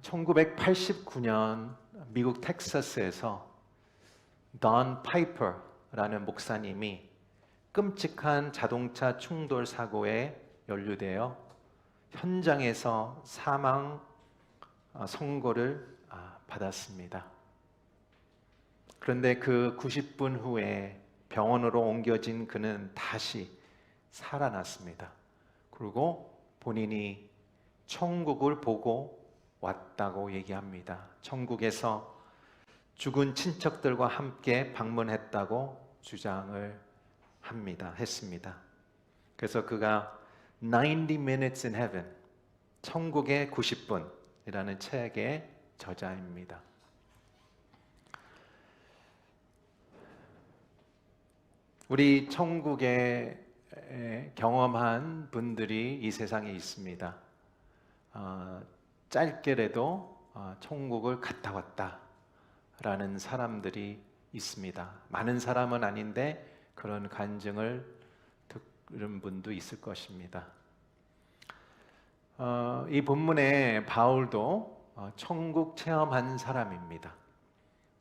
1989년 미국 텍사스에서 돈 파이퍼라는 목사님이 끔찍한 자동차 충돌 사고에 연루되어 현장에서 사망 선고를 받았습니다. 그런데 그 90분 후에 병원으로 옮겨진 그는 다시 살아났습니다. 그리고 본인이 천국을 보고 왔다고 얘기합니다. 천국에서 죽은 친척들과 함께 방문했다고 주장을 했습니다. 그래서 그가 90 Minutes in Heaven, 천국의 90분이라는 책의 저자입니다. 우리 천국에 경험한 분들이 이 세상에 있습니다. 짧게라도 천국을 갔다 왔다 라는 사람들이 있습니다. 많은 사람은 아닌데 그런 간증을 들은 분도 있을 것입니다. 이 본문에 바울도 천국 체험한 사람입니다.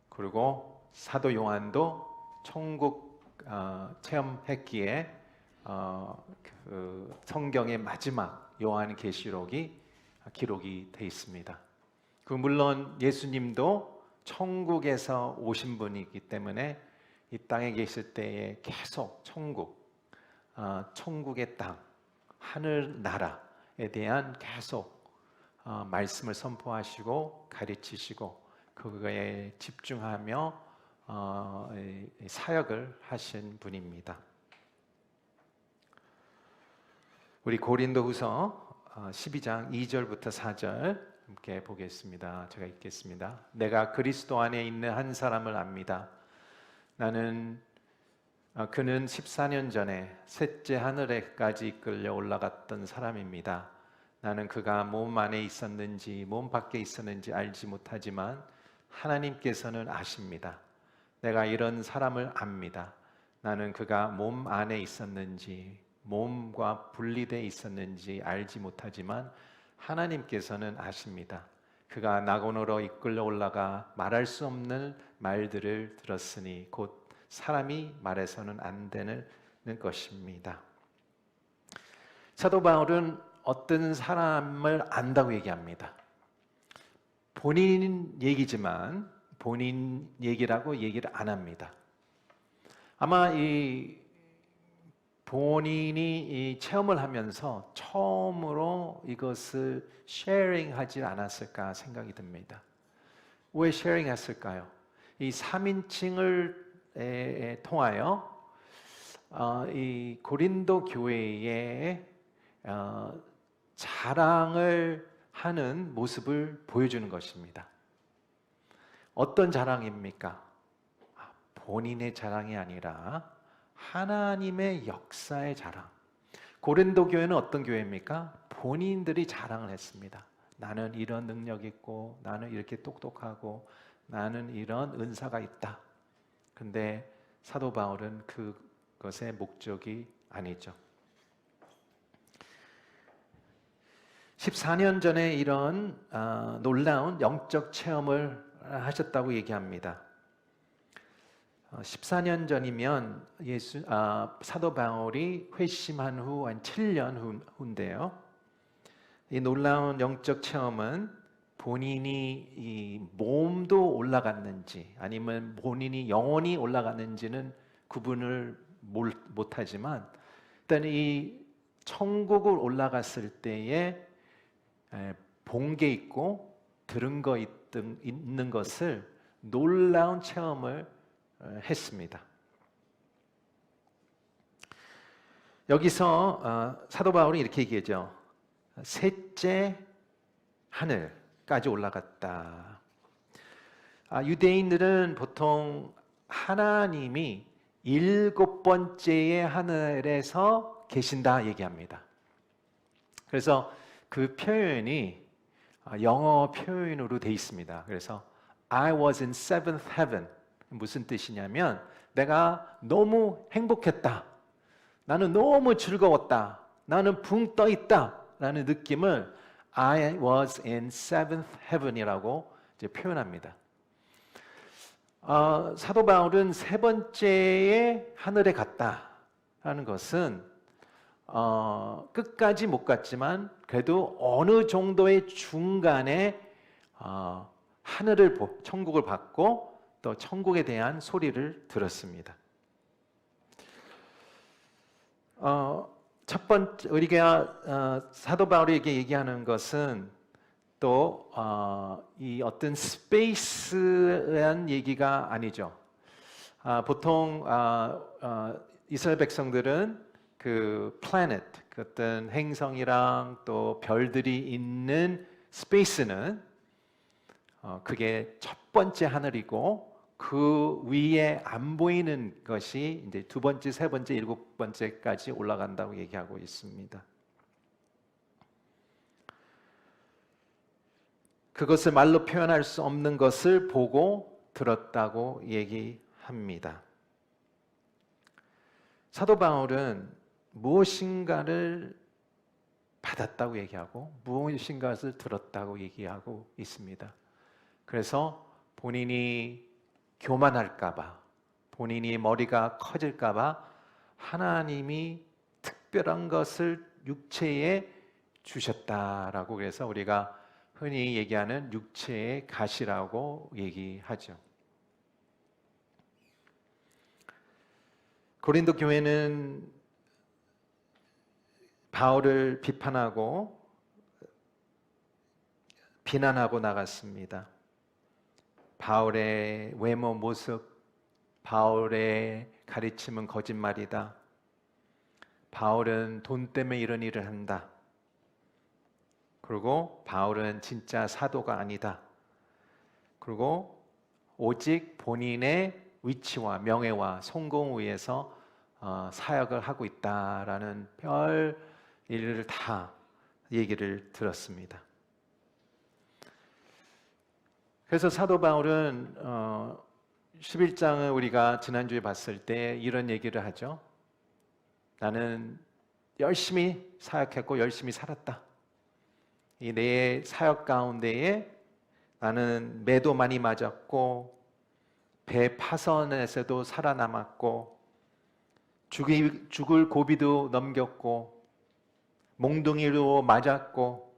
그리고 사도 요한도 천국 체험했기에 그 성경의 마지막 요한계시록이 기록이 되어 있습니다. 물론 예수님도 천국에서 오신 분이기 때문에 이 땅에 계실 때에 계속 천국의 땅, 하늘나라에 대한 계속 말씀을 선포하시고 가르치시고 그거에 집중하며 사역을 하신 분입니다. 우리 고린도후서 12장 2절부터 4절 함께 보겠습니다. 제가 읽겠습니다. 내가 그리스도 안에 있는 한 사람을 압니다. 그는 14년 전에 셋째 하늘에까지 이끌려 올라갔던 사람입니다. 나는 그가 몸 안에 있었는지 몸 밖에 있었는지 알지 못하지만 하나님께서는 아십니다. 내가 이런 사람을 압니다. 나는 그가 몸 안에 있었는지 몸과 분리되어 있었는지 알지 못하지만 하나님께서는 아십니다. 그가 낙원으로 이끌려 올라가 말할 수 없는 말들을 들었으니 곧 사람이 말해서는 안 되는 것입니다. 사도 바울은 어떤 사람을 안다고 얘기합니다. 본인 얘기지만 본인 얘기라고 얘기를 안 합니다. 아마 본인이 체험을 하면서 처음으로 이것을 쉐어링하지 않았을까 생각이 듭니다. 왜 쉐어링했을까요? 이 3인칭을 통하여 이 고린도 교회에 자랑을 하는 모습을 보여주는 것입니다. 어떤 자랑입니까? 본인의 자랑이 아니라 하나님의 역사의 자랑. 고린도 교회는 어떤 교회입니까? 본인들이 자랑을 했습니다. 나는 이런 능력이 있고 나는 이렇게 똑똑하고 나는 이런 은사가 있다. 근데 사도 바울은 그것의 목적이 아니죠. 14년 전에 이런 놀라운 영적 체험을 하셨다고 얘기합니다. 14년 전이면 사도 바울이 회심한 후 한 7년 후인데요. 이 놀라운 영적 체험은 본인이 이 몸도 올라갔는지 아니면 본인이 영혼이 올라갔는지는 구분을 못하지만 일단 이 천국을 올라갔을 때에 본 게 있고 들은 거 있는 것을 놀라운 체험을 했습니다. 여기서 사도 바울이 이렇게 얘기하죠. 셋째 하늘까지 올라갔다. 유대인들은 보통 하나님이 7번째의 하늘에서 계신다 얘기합니다. 그래서 그 표현이 영어 표현으로 되어 있습니다. 그래서 I was in seventh heaven. 무슨 뜻이냐면 내가 너무 행복했다. 나는 너무 즐거웠다. 나는 붕 떠 있다. 라는 느낌을 I was in seventh heaven이라고 이제 표현합니다. 사도 바울은 세 번째의 하늘에 갔다라는 것은 끝까지 못 갔지만 그래도 어느 정도의 중간에 하늘을 천국을 받고 또 천국에 대한 소리를 들었습니다. 첫 번째 우리가 사도 바울에게 얘기하는 것은 또 이 어떤 스페이스에 대한 얘기가 아니죠. 보통 이스라엘 백성들은 그 플래닛, 그 어떤 행성이랑 또 별들이 있는 스페이스는 그게 첫 번째 하늘이고 그 위에 안 보이는 것이 이제 두 번째, 세 번째, 일곱 번째까지 올라간다고 얘기하고 있습니다. 그것을 말로 표현할 수 없는 것을 보고 들었다고 얘기합니다. 사도 바울은 무엇인가를 받았다고 얘기하고 무엇인가를 들었다고 얘기하고 있습니다. 그래서 본인이 교만할까봐, 본인이 머리가 커질까봐 하나님이 특별한 것을 육체에 주셨다라고 그래서 우리가 흔히 얘기하는 육체의 가시라고 얘기하죠. 고린도 교회는 바울을 비판하고 비난하고 나갔습니다. 바울의 외모 모습, 바울의 가르침은 거짓말이다. 바울은 돈 때문에 이런 일을 한다. 그리고 바울은 진짜 사도가 아니다. 그리고 오직 본인의 위치와 명예와 성공을 위해서 사역을 하고 있다라는 별 일을 다 얘기를 들었습니다. 그래서 사도 바울은 11장을 우리가 지난주에 봤을 때 이런 얘기를 하죠. 나는 열심히 사역했고 열심히 살았다. 이 내 사역 가운데에 나는 매도 많이 맞았고 배 파선에서도 살아남았고 죽을 고비도 넘겼고 몽둥이로 맞았고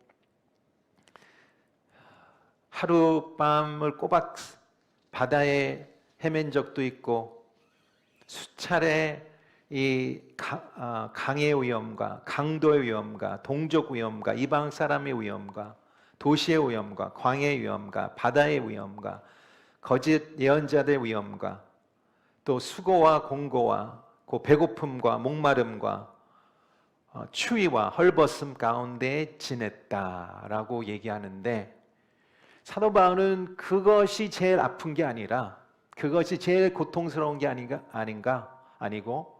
하룻밤을 꼬박 바다에 헤맨 적도 있고 수차례 이 강의 위험과 강도의 위험과 동족 위험과 이방 사람의 위험과 도시의 위험과 광야의 위험과 바다의 위험과 거짓 예언자들의 위험과 또 수고와 공고와 그 배고픔과 목마름과 추위와 헐벗음 가운데 지냈다라고 얘기하는데 사도 바울은 그것이 제일 아픈 게 아니라 그것이 제일 고통스러운 게 아니고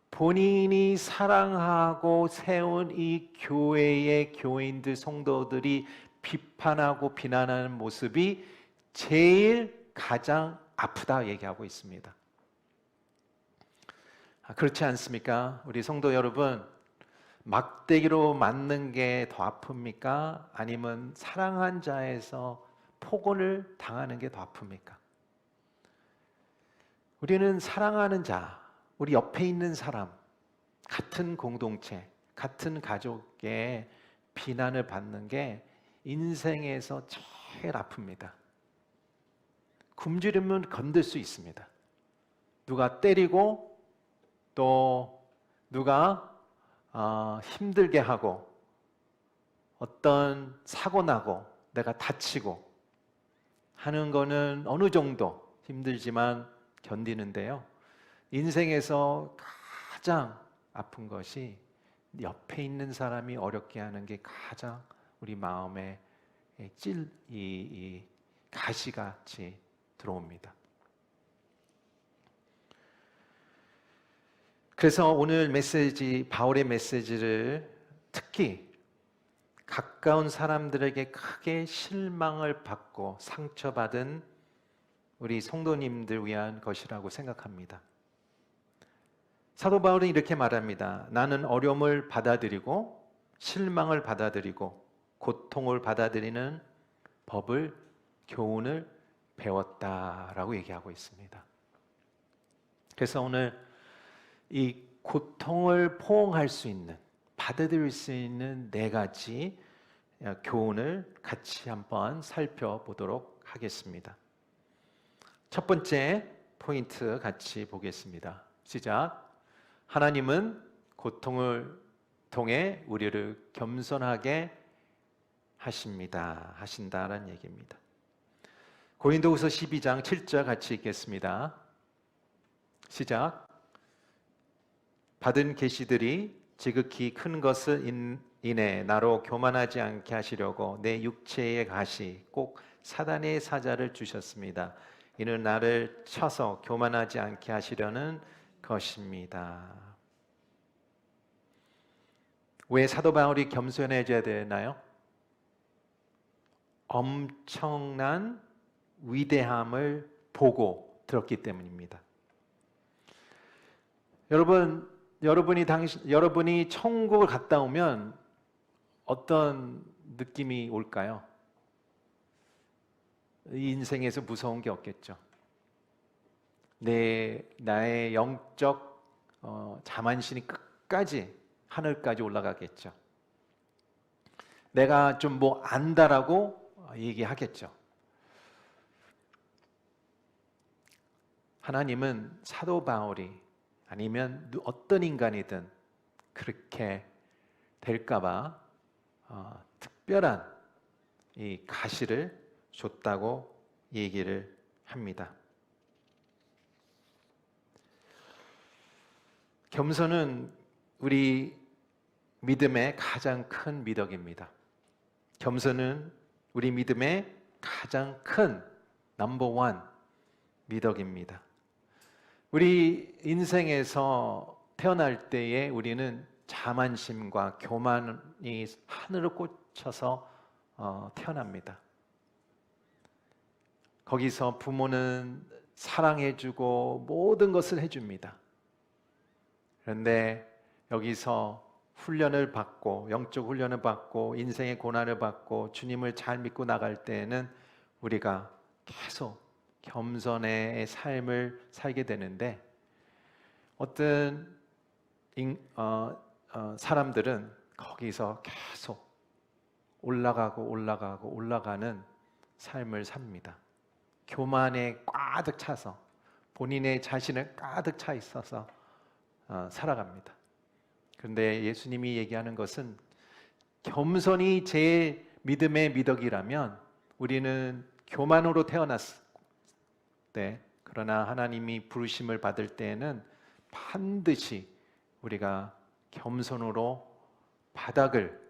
본인이 사랑하고 세운 이 교회의 교인들 성도들이 비판하고 비난하는 모습이 제일 가장 아프다 얘기하고 있습니다. 그렇지 않습니까? 우리 성도 여러분, 막대기로 맞는 게 더 아픕니까? 아니면 사랑한 자에서 폭언을 당하는 게 더 아픕니까? 우리는 사랑하는 자, 우리 옆에 있는 사람, 같은 공동체, 같은 가족의 비난을 받는 게 인생에서 제일 아픕니다. 굶주리면 건들 수 있습니다. 누가 때리고 또 누가 힘들게 하고 어떤 사고 나고 내가 다치고 하는 거는 어느 정도 힘들지만 견디는데요. 인생에서 가장 아픈 것이 옆에 있는 사람이 어렵게 하는 게 가장 우리 마음에 가시같이 들어옵니다. 그래서 오늘 메시지, 바울의 메시지를 특히 가까운 사람들에게 크게 실망을 받고 상처받은 우리 성도님들 위한 것이라고 생각합니다. 사도 바울은 이렇게 말합니다. 나는 어려움을 받아들이고 실망을 받아들이고 고통을 받아들이는 법을, 교훈을 배웠다라고 얘기하고 있습니다. 그래서 오늘 이 고통을 포용할 수 있는, 받아들일 수 있는 네 가지 교훈을 같이 한번 살펴보도록 하겠습니다. 첫 번째 포인트 같이 보겠습니다. 시작. 하나님은 고통을 통해 우리를 겸손하게 하신다라는 얘기입니다. 고린도후서 12장 7절 같이 읽겠습니다. 시작. 받은 계시들이 지극히 큰 것을 인해 나로 교만하지 않게 하시려고 내 육체의 가시 꼭 사단의 사자를 주셨습니다. 이는 나를 쳐서 교만하지 않게 하시려는 것입니다. 왜 사도 바울이 겸손해져야 되나요? 엄청난 위대함을 보고 들었기 때문입니다. 여러분이 천국을 갔다 오면 어떤 느낌이 올까요? 이 인생에서 무서운 게 없겠죠. 나의 영적 자만심이 끝까지 하늘까지 올라가겠죠. 내가 좀 뭐 안다라고 얘기하겠죠. 하나님은 사도 바울이 아니면 어떤 인간이든 그렇게 될까봐 특별한 이 가시를 줬다고 얘기를 합니다. 겸손은 우리 믿음의 가장 큰 미덕입니다. 겸손은 우리 믿음의 가장 큰 넘버원 미덕입니다. 우리 인생에서 태어날 때에 우리는 자만심과 교만이 하늘을 꽂혀서 태어납니다. 거기서 부모는 사랑해주고 모든 것을 해줍니다. 그런데 여기서 훈련을 받고 영적 훈련을 받고 인생의 고난을 받고 주님을 잘 믿고 나갈 때에는 우리가 계속 겸손의 삶을 살게 되는데 어떤 사람들은 거기서 계속 올라가는 삶을 삽니다. 교만에 가득 차서 본인의 자신을 가득 차 있어서 살아갑니다. 그런데 예수님이 얘기하는 것은 겸손이 제 믿음의 미덕이라면 우리는 교만으로 태어났을 때, 그러나 하나님이 부르심을 받을 때에는 반드시 우리가 겸손으로 바닥을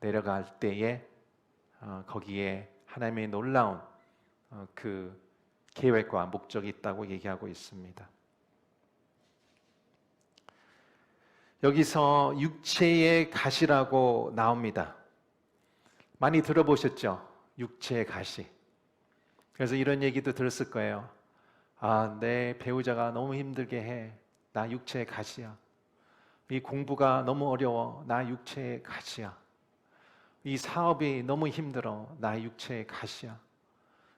내려갈 때에 거기에 하나님의 놀라운 그 계획과 목적이 있다고 얘기하고 있습니다. 여기서 육체의 가시라고 나옵니다. 많이 들어보셨죠? 육체의 가시. 그래서 이런 얘기도 들었을 거예요. 내 배우자가 너무 힘들게 해. 나 육체의 가시야. 이 공부가 너무 어려워. 나 육체의 가시야. 이 사업이 너무 힘들어. 나의 육체의 가시야.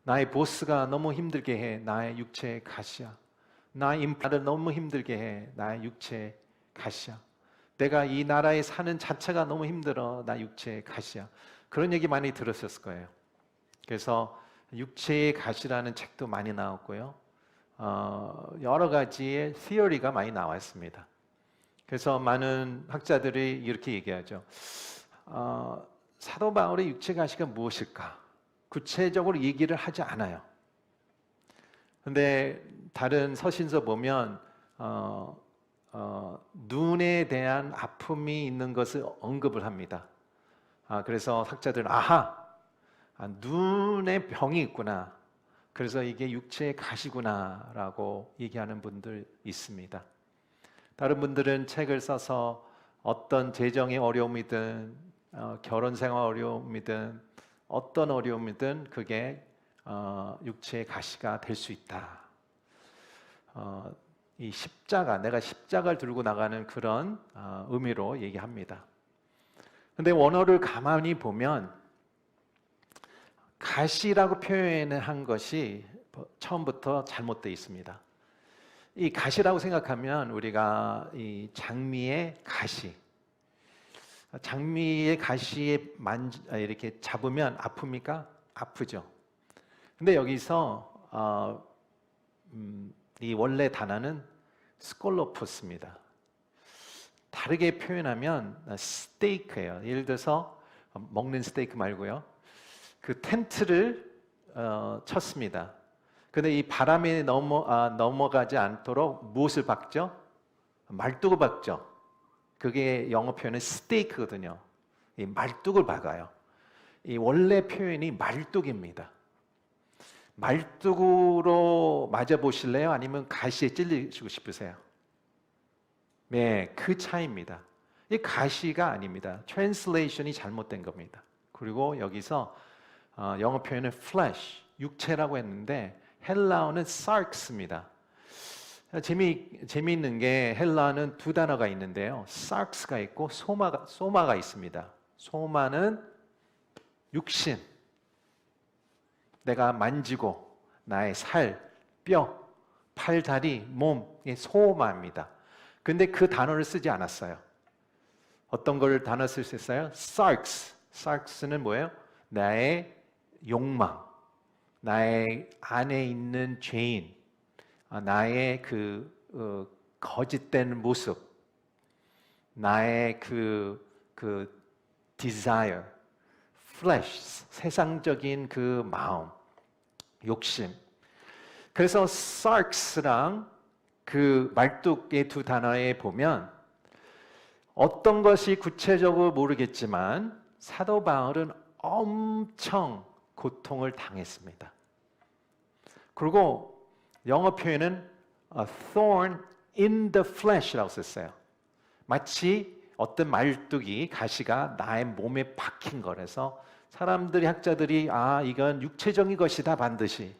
나의 보스가 너무 힘들게 해. 나의 육체의 가시야. 나의 인파를 너무 힘들게 해. 나의 육체의 가시야. 내가 이 나라에 사는 자체가 너무 힘들어. 나 육체의 가시야. 그런 얘기 많이 들었을 거예요. 그래서 육체의 가시라는 책도 많이 나왔고요. 여러 가지의 티어리가 많이 나왔습니다. 그래서 많은 학자들이 이렇게 얘기하죠. 사도 바울의 육체 가시가 무엇일까? 구체적으로 얘기를 하지 않아요. 그런데 다른 서신서 보면 눈에 대한 아픔이 있는 것을 언급을 합니다. 그래서 학자들은 눈에 병이 있구나. 그래서 이게 육체의 가시구나 라고 얘기하는 분들 있습니다. 다른 분들은 책을 써서 어떤 재정의 어려움이든 결혼 생활 어려움이든 어떤 어려움이든 그게 육체의 가시가 될 수 있다. 이 십자가, 내가 십자가를 들고 나가는 그런 의미로 얘기합니다. 근데 원어를 가만히 보면 가시라고 표현한 것이 처음부터 잘못되어 있습니다. 이 가시라고 생각하면 우리가 이 장미의 가시, 장미의 가시에 이렇게 잡으면 아픕니까? 아프죠. 근데 여기서 이 원래 단어는 스콜로포스입니다. 다르게 표현하면 스테이크예요. 예를 들어서 먹는 스테이크 말고요. 그 텐트를 쳤습니다. 근데 이 바람에 넘어가지 않도록 무엇을 박죠? 말뚝을 박죠. 그게 영어 표현은 스테이크거든요. 이 말뚝을 박아요. 이 원래 표현이 말뚝입니다. 말뚝으로 맞아보실래요? 아니면 가시에 찔리시고 싶으세요? 네, 그 차이입니다. 이 가시가 아닙니다. 트랜슬레이션이 잘못된 겁니다. 그리고 여기서 영어 표현은 flesh, 육체라고 했는데 헬라어는 sarx입니다. 재미있는 게 헬라어는 두 단어가 있는데요. sarx가 있고 소마가 있습니다. 소마는 육신, 내가 만지고 나의 살, 뼈, 팔, 다리, 몸의 소마입니다. 근데 그 단어를 쓰지 않았어요. 어떤 걸 단어 쓸 수 있어요? sarx. sarx는 뭐예요? 나의 욕망, 나의 안에 있는 죄인, 나의 그 거짓된 모습, 나의 그 desire, flesh, 세상적인 그 마음, 욕심. 그래서 sarx랑 그 말뚝의 두 단어에 보면 어떤 것이 구체적으로 모르겠지만 사도 바울은 엄청 고통을 당했습니다. 그리고 영어 표현은 a thorn in the flesh라고 썼어요. 마치 어떤 말뚝이 가시가 나의 몸에 박힌 거라서 사람들이 학자들이 이건 육체적인 것이다 반드시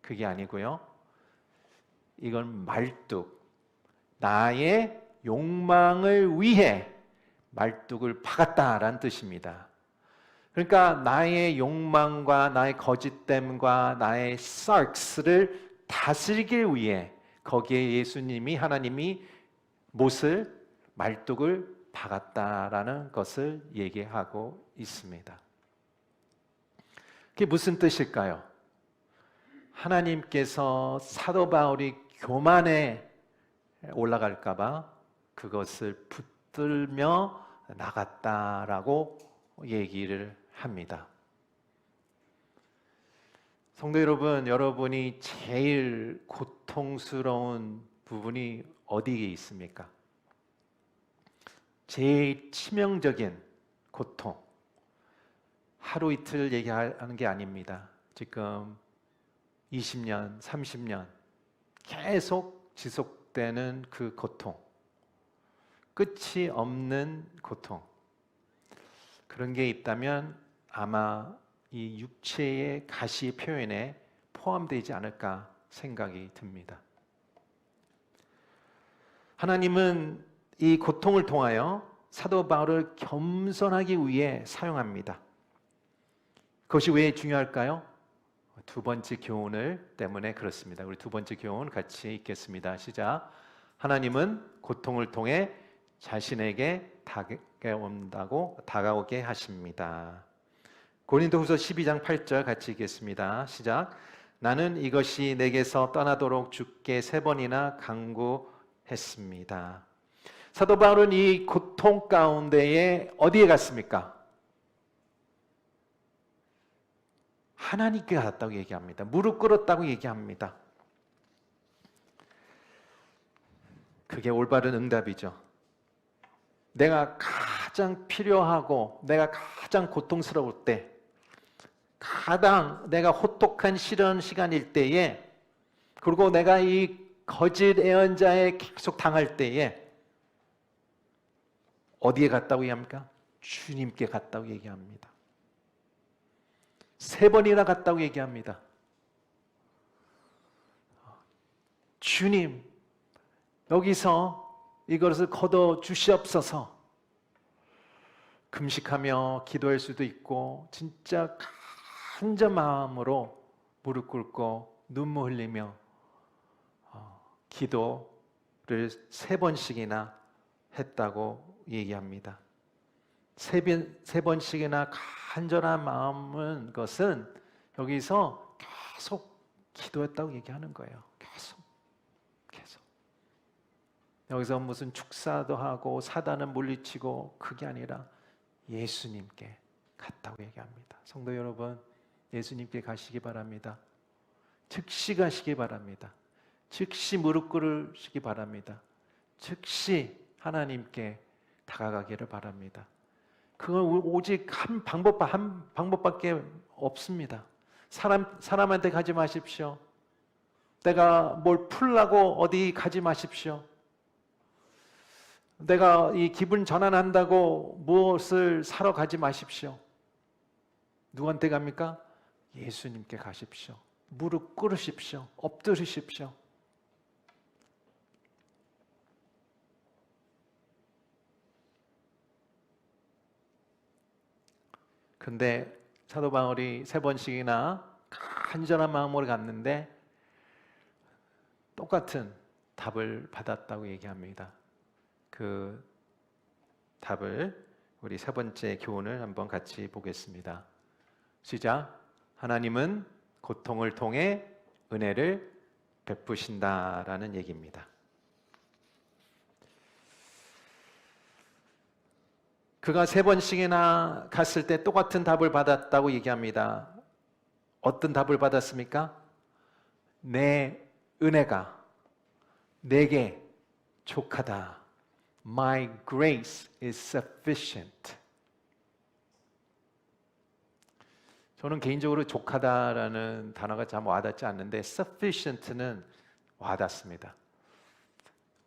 그게 아니고요. 이건 말뚝, 나의 욕망을 위해 말뚝을 박았다라는 뜻입니다. 그러니까 나의 욕망과 나의 거짓됨과 나의 sarx를 다스리기 위해 거기에 예수님이 하나님이 못을 말뚝을 박았다라는 것을 얘기하고 있습니다. 그게 무슨 뜻일까요? 하나님께서 사도 바울이 교만에 올라갈까 봐 그것을 붙들며 나갔다라고 얘기를 합니다. 성도 여러분, 여러분이 제일 고통스러운 부분이 어디에 있습니까? 제일 치명적인 고통. 하루 이틀 얘기하는 게 아닙니다. 지금 20년, 30년 계속 지속되는 그 고통. 끝이 없는 고통. 그런 게 있다면 아마 이 육체의 가시 표현에 포함되지 않을까 생각이 듭니다. 하나님은 이 고통을 통하여 사도 바울을 겸손하기 위해 사용합니다. 그것이 왜 중요할까요? 두 번째 교훈을 때문에 그렇습니다. 우리 두 번째 교훈 같이 읽겠습니다. 시작. 하나님은 고통을 통해 자신에게 다가오게 하십니다. 고린도후서 12장 8절 같이 읽겠습니다. 시작. 나는 이것이 내게서 떠나도록 주께 3번이나 간구했습니다. 사도 바울은 이 고통 가운데에 어디에 갔습니까? 하나님께 갔다고 얘기합니다. 무릎 꿇었다고 얘기합니다. 그게 올바른 응답이죠. 내가 가장 필요하고 내가 가장 고통스러울 때, 가장 내가 호독한 싫은 시간일 때에, 그리고 내가 이 거짓 예언자에 계속 당할 때에 어디에 갔다고 얘기합니까? 주님께 갔다고 얘기합니다. 3번이나 갔다고 얘기합니다. 주님, 여기서 이것을 거둬 주시옵소서. 금식하며 기도할 수도 있고 진짜 간절한 마음으로 무릎 꿇고 눈물 흘리며 기도를 3번씩이나 했다고 얘기합니다. 세 번씩이나 간절한 마음은 것은 여기서 계속 기도했다고 얘기하는 거예요. 계속. 여기서 무슨 축사도 하고 사단은 물리치고 그게 아니라 예수님께 갔다고 얘기합니다. 성도 여러분, 예수님께 가시기 바랍니다. 즉시 가시기 바랍니다. 즉시 무릎 꿇으시기 바랍니다. 즉시 하나님께 다가가기를 바랍니다. 그건 오직 한 방법밖에 없습니다. 사람한테 가지 마십시오. 내가 뭘 풀라고 어디 가지 마십시오. 내가 이 기분 전환한다고 무엇을 사러 가지 마십시오. 누구한테 갑니까? 예수님께 가십시오. 무릎 꿇으십시오. 엎드리십시오. 근데 사도 바울이 3번씩이나 간절한 마음으로 갔는데 똑같은 답을 받았다고 얘기합니다. 그 답을 우리 3번째 교훈을 한번 같이 보겠습니다. 시작. 하나님은 고통을 통해 은혜를 베푸신다라는 얘기입니다. 그가 3번씩이나 갔을 때 똑같은 답을 받았다고 얘기합니다. 어떤 답을 받았습니까? 내 은혜가 내게 족하다. My grace is sufficient. 저는 개인적으로 족하다라는 단어가 참 와닿지 않는데 sufficient는 와닿습니다.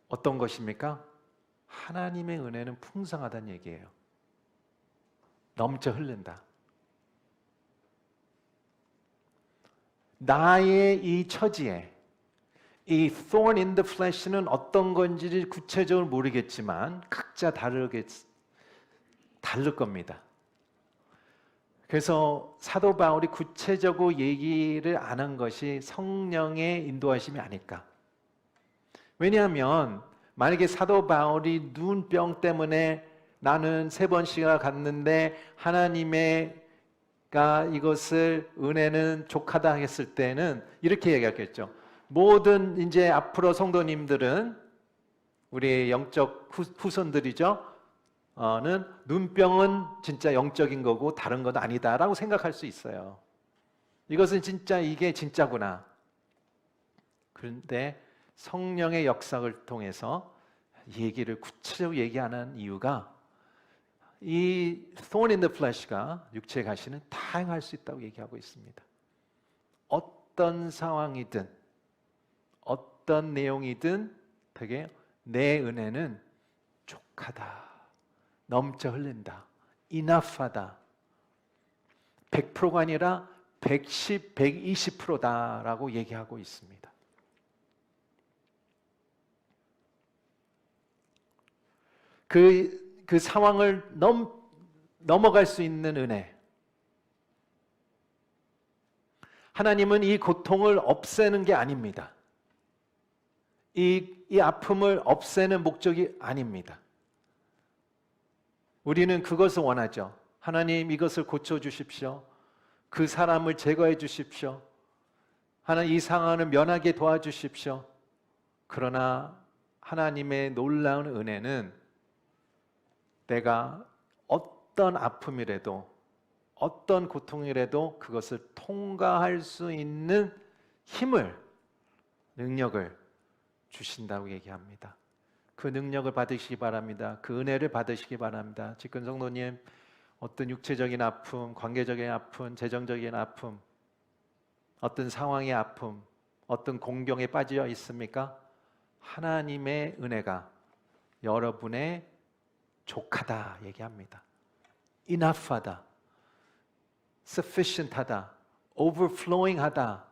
어떤 것입니까? 하나님의 은혜는 풍성하다는 얘기예요. 넘쳐 흐른다. 나의 이 처지에 이 thorn in the flesh는 어떤 건지 구체적으로 모르겠지만 각자 다를 겁니다. 그래서 사도 바울이 구체적으로 얘기를 안 한 것이 성령의 인도하심이 아닐까. 왜냐하면 만약에 사도 바울이 눈병 때문에 나는 3번씩이나 갔는데 하나님의가 이것을 은혜는 족하다 했을 때는 이렇게 얘기했겠죠. 모든 이제 앞으로 성도님들은 우리 영적 후손들이죠. 는 눈병은 진짜 영적인 거고 다른 건 아니다라고 생각할 수 있어요. 이것은 진짜 이게 진짜구나. 그런데 성령의 역사를 통해서 얘기를 구체적으로 얘기하는 이유가 이 thorn in the flesh가 육체의 가시는 다양할 수 있다고 얘기하고 있습니다. 어떤 상황이든 어떤 내용이든 되게 내 은혜는 족하다. 넘쳐 흘린다. enough하다. 100%가 아니라 110, 120%다라고 얘기하고 있습니다. 그 상황을 넘어갈 수 있는 은혜. 하나님은 이 고통을 없애는 게 아닙니다. 이 아픔을 없애는 목적이 아닙니다. 우리는 그것을 원하죠. 하나님 이것을 고쳐주십시오. 그 사람을 제거해 주십시오. 하나님 이 상황을 면하게 도와주십시오. 그러나 하나님의 놀라운 은혜는 내가 어떤 아픔이라도 어떤 고통이라도 그것을 통과할 수 있는 힘을, 능력을 주신다고 얘기합니다. 그 능력을 받으시기 바랍니다. 그 은혜를 받으시기 바랍니다. 지금 성도님, 어떤 육체적인 아픔, 관계적인 아픔, 재정적인 아픔, 어떤 상황의 아픔, 어떤 공경에 빠져 있습니까? 하나님의 은혜가 여러분의 족하다 얘기합니다. enough하다, sufficient하다, overflowing하다.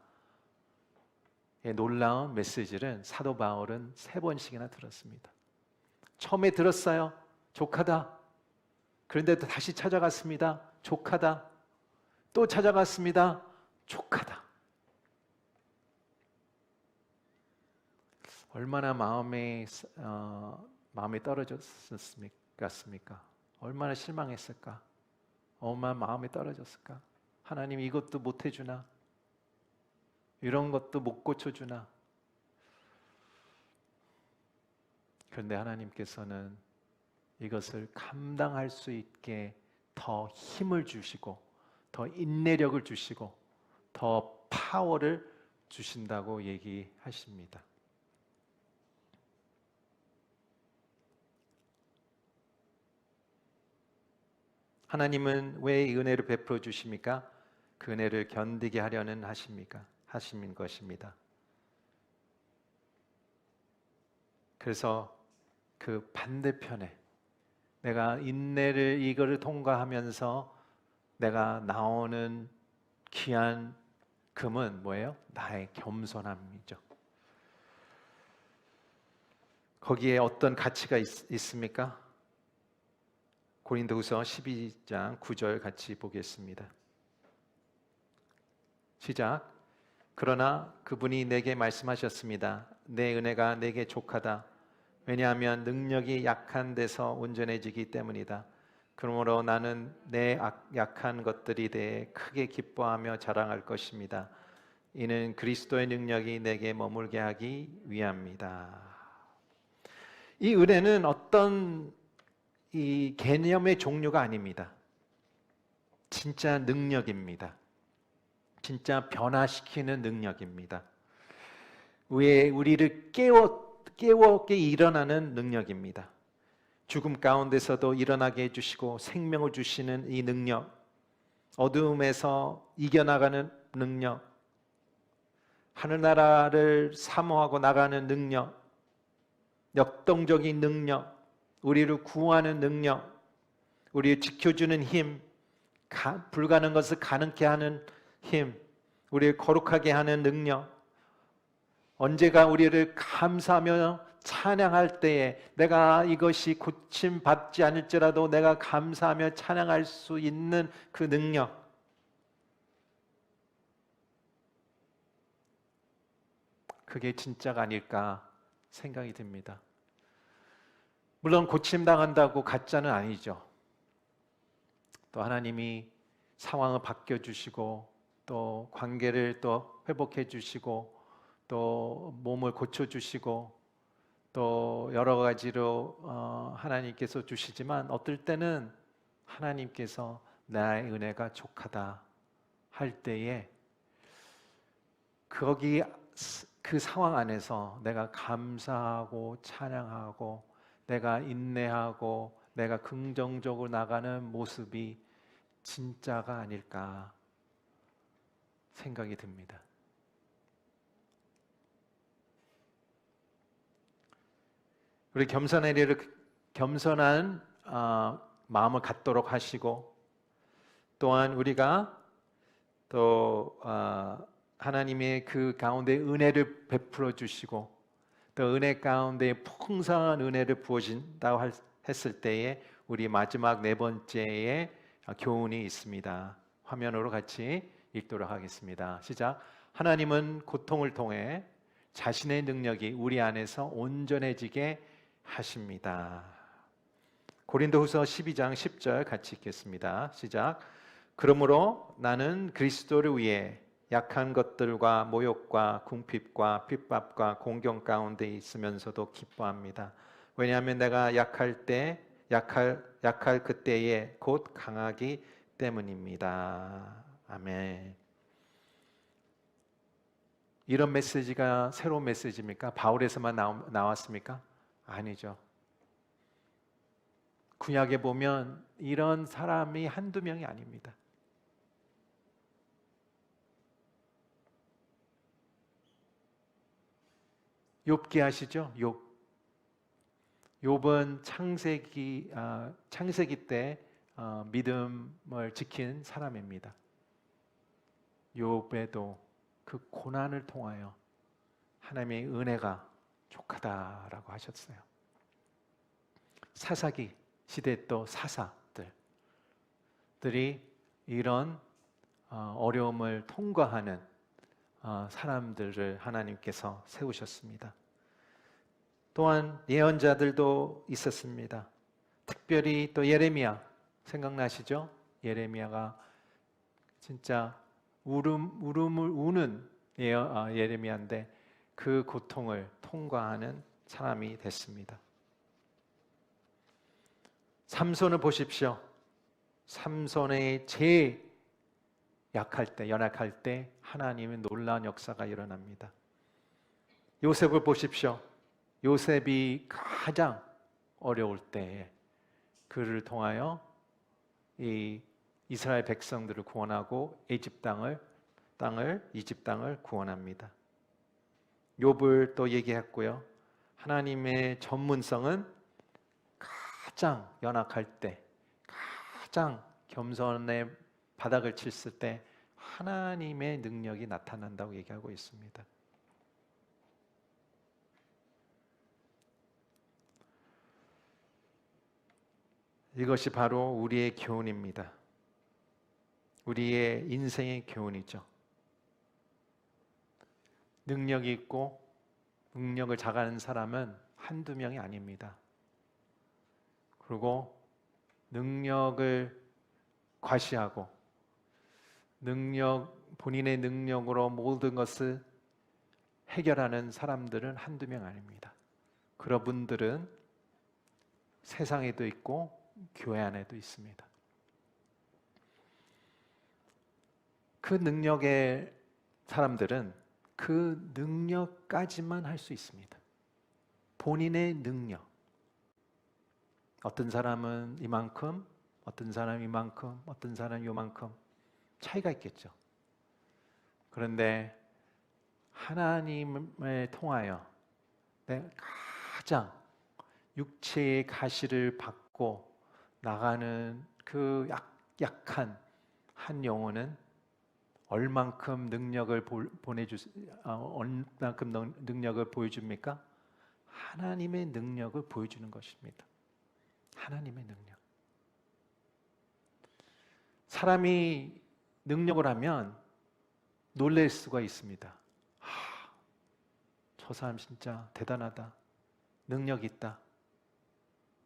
놀라운 메시지를 사도 바울은 3번씩이나 들었습니다. 처음에 들었어요. 족하다. 그런데 또 다시 찾아갔습니다. 족하다. 또 찾아갔습니다. 족하다. 얼마나 마음이 떨어졌습니까? 얼마나 실망했을까? 얼마나 마음이 떨어졌을까? 하나님 이것도 못 해주나? 이런 것도 못 고쳐주나? 그런데 하나님께서는 이것을 감당할 수 있게 더 힘을 주시고 더 인내력을 주시고 더 파워를 주신다고 얘기하십니다. 하나님은 왜 이 은혜를 베풀어 주십니까? 그 은혜를 견디게 하려는 하신 것입니다. 그래서 그 반대편에 내가 인내를 이거를 통과하면서 내가 나오는 귀한 금은 뭐예요? 나의 겸손함이죠. 거기에 어떤 가치가 있습니까? 고린도후서 12장 9절 같이 보겠습니다. 시작. 그러나 그분이 내게 말씀하셨습니다. 내 은혜가 내게 족하다. 왜냐하면 능력이 약한 데서 온전해지기 때문이다. 그러므로 나는 내 약한 것들이 대해 크게 기뻐하며 자랑할 것입니다. 이는 그리스도의 능력이 내게 머물게 하기 위함이다. 이 은혜는 어떤 이 개념의 종류가 아닙니다. 진짜 능력입니다. 진짜 변화시키는 능력입니다. 왜 우리를 깨웠게 일어나는 능력입니다. 죽음 가운데서도 일어나게 해주시고 생명을 주시는 이 능력, 어두움에서 이겨나가는 능력, 하늘나라를 사모하고 나가는 능력, 역동적인 능력, 우리를 구하는 능력, 우리를 지켜주는 힘, 불가능한 것을 가능케 하는 힘, 우리를 거룩하게 하는 능력, 언제가 우리를 감사하며 찬양할 때에 내가 이것이 고침받지 않을지라도 내가 감사하며 찬양할 수 있는 그 능력, 그게 진짜가 아닐까 생각이 듭니다. 물론 고침당한다고 가짜는 아니죠. 또 하나님이 상황을 바뀌어주시고 또 관계를 또 회복해주시고 또 몸을 고쳐주시고 또 여러 가지로 하나님께서 주시지만 어떨 때는 하나님께서 나의 은혜가 족하다 할 때에 거기 그 상황 안에서 내가 감사하고 찬양하고 내가 인내하고 내가 긍정적으로 나가는 모습이 진짜가 아닐까 생각이 듭니다. 우리 겸손한 마음을 갖도록 하시고 또한 우리가 또 하나님의 그 가운데 은혜를 베풀어 주시고 또 은혜 가운데 풍성한 은혜를 부어진다고 했을 때에 우리 마지막 네 번째의 교훈이 있습니다. 화면으로 같이 읽도록 하겠습니다. 시작. 하나님은 고통을 통해 자신의 능력이 우리 안에서 온전해지게 하십니다. 고린도후서 12장 10절 같이 읽겠습니다. 시작. 그러므로 나는 그리스도를 위해 약한 것들과 모욕과 궁핍과 핍박과 공경 가운데 있으면서도 기뻐합니다. 왜냐하면 내가 약할 그때에 곧 강하기 때문입니다. 아멘. 이런 메시지가 새로운 메시지입니까? 바울에서만 나왔습니까? 아니죠. 구약에 보면 이런 사람이 한두 명이 아닙니다. 욥기 아시죠? 욥은 창세기 때 믿음을 지킨 사람입니다. 욥에도 그 고난을 통하여 하나님의 은혜가 족하다라고 하셨어요. 사사기 시대 또 사사들이 이런 어려움을 통과하는 사람들을 하나님께서 세우셨습니다. 또한 예언자들도 있었습니다. 특별히 또 예레미야 생각나시죠? 예레미야가 진짜 울음을 우는 예레미야인데 그 고통을 통과하는 사람이 됐습니다. 삼손을 보십시오. 삼손의 제일 약할 때, 연약할 때 하나님의 놀라운 역사가 일어납니다. 요셉을 보십시오. 요셉이 가장 어려울 때에 그를 통하여 이 이스라엘 백성들을 구원하고 이집 땅을 구원합니다. 욥을 또 얘기했고요. 하나님의 전문성은 가장 연약할 때, 가장 겸손의 바닥을 쳤을 때 하나님의 능력이 나타난다고 얘기하고 있습니다. 이것이 바로 우리의 교훈입니다. 우리의 인생의 교훈이죠. 능력이 있고 능력을 잘하는 사람은 한두 명이 아닙니다. 그리고 능력을 과시하고 본인의 능력으로 모든 것을 해결하는 사람들은 한두 명 아닙니다. 그런 분들은 세상에도 있고 교회 안에도 있습니다. 그 능력의 사람들은 그 능력까지만 할 수 있습니다. 본인의 능력. 어떤 사람은 이만큼, 어떤 사람은 이만큼, 어떤 사람은 요만큼 차이가 있겠죠. 그런데 하나님을 통하여 가장 육체의 가시를 받고 나가는 그 약한 한 영혼은 얼만큼 능력을 보여줍니까? 하나님의 능력을 보여주는 것입니다. 하나님의 능력. 사람이 능력을 하면 놀랄 수가 있습니다. 저 사람 진짜 대단하다. 능력 있다.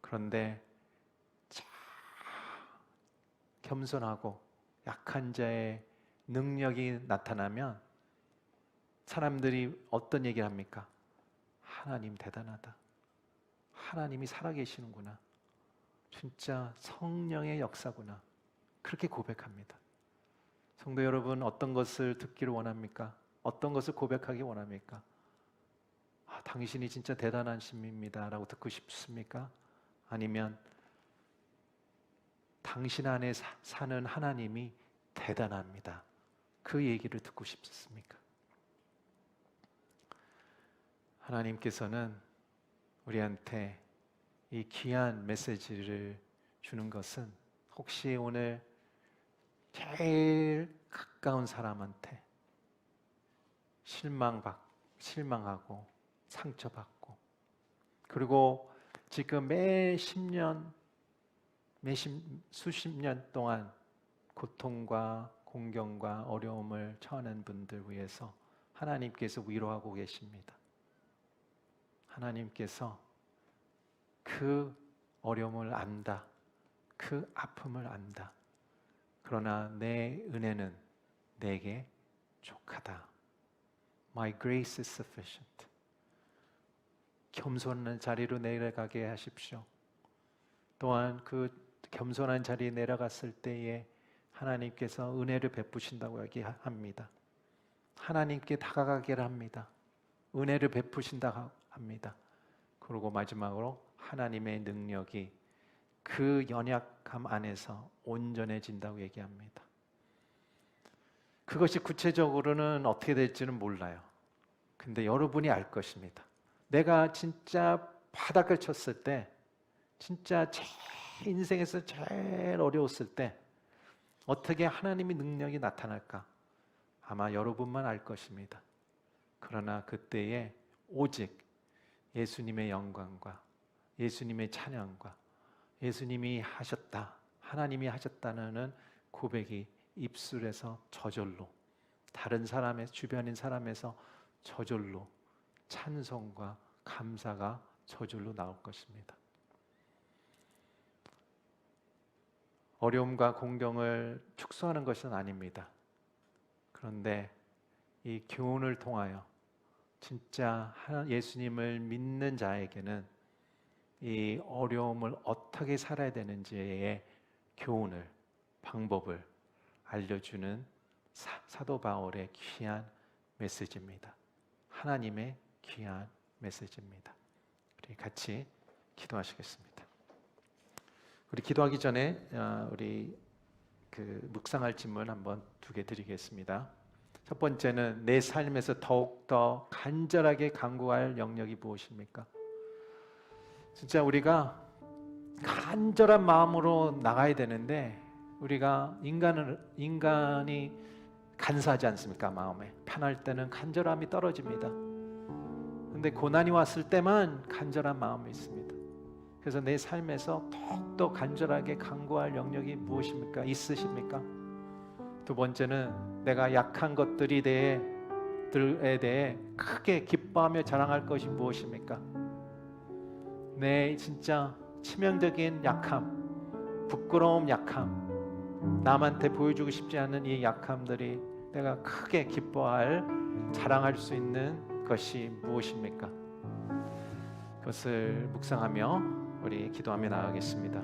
그런데 겸손하고 약한 자의 능력이 나타나면 사람들이 어떤 얘기를 합니까? 하나님 대단하다. 하나님이 살아계시는구나. 진짜 성령의 역사구나. 그렇게 고백합니다. 성도 여러분, 어떤 것을 듣기를 원합니까? 어떤 것을 고백하기 원합니까? 당신이 진짜 대단한 신입니다 라고 듣고 싶습니까? 아니면 당신 안에 사는 하나님이 대단합니다. 그 얘기를 듣고 싶습니까? 하나님께서는 우리한테 이 귀한 메시지를 주는 것은 혹시 오늘 제일 가까운 사람한테 실망하고 상처받고 그리고 지금 수십 년 동안 고통과 공경과 어려움을 처하는 분들 위해서 하나님께서 위로하고 계십니다. 하나님께서 그 어려움을 안다. 그 아픔을 안다. 그러나 내 은혜는 내게 족하다. My grace is sufficient. 겸손한 자리로 내려가게 하십시오. 또한 그 겸손한 자리에 내려갔을 때에 하나님께서 은혜를 베푸신다고 얘기합니다. 하나님께 다가가게 합니다. 은혜를 베푸신다고 합니다. 그리고 마지막으로 하나님의 능력이 그 연약함 안에서 온전해진다고 얘기합니다. 그것이 구체적으로는 어떻게 될지는 몰라요. 근데 여러분이 알 것입니다. 내가 진짜 바닥을 쳤을 때, 진짜 제 인생에서 제일 어려웠을 때 어떻게 하나님의 능력이 나타날까? 아마 여러분만 알 것입니다. 그러나 그때에 오직 예수님의 영광과 예수님의 찬양과 예수님이 하셨다, 하나님이 하셨다는 고백이 입술에서 저절로, 다른 사람의 주변인 사람에서 저절로 찬송과 감사가 저절로 나올 것입니다. 어려움과 공경을 축소하는 것은 아닙니다. 그런데 이 교훈을 통하여 진짜 예수님을 믿는 자에게는 이 어려움을 어떻게 살아야 되는지의 교훈을, 방법을 알려주는 사도 바울의 귀한 메시지입니다. 하나님의 귀한 메시지입니다. 우리 같이 기도하시겠습니다. 우리 기도하기 전에 우리 묵상할 질문 한번 2개 드리겠습니다. 첫 번째는 내 삶에서 더욱더 간절하게 간구할 영역이 무엇입니까? 진짜 우리가 간절한 마음으로 나가야 되는데 우리가 인간이 간사하지 않습니까? 마음에 편할 때는 간절함이 떨어집니다. 근데 고난이 왔을 때만 간절한 마음이 있습니다. 그래서 내 삶에서 더욱더 간절하게 간구할 영역이 무엇입니까? 있으십니까? 2번째는 내가 약한 것들에 대해 크게 기뻐하며 자랑할 것이 무엇입니까? 내 진짜 치명적인 약함, 부끄러움 약함, 남한테 보여주고 싶지 않은 이 약함들이 내가 크게 기뻐할, 자랑할 수 있는 것이 무엇입니까? 그것을 묵상하며 우리 기도하며 나가겠습니다.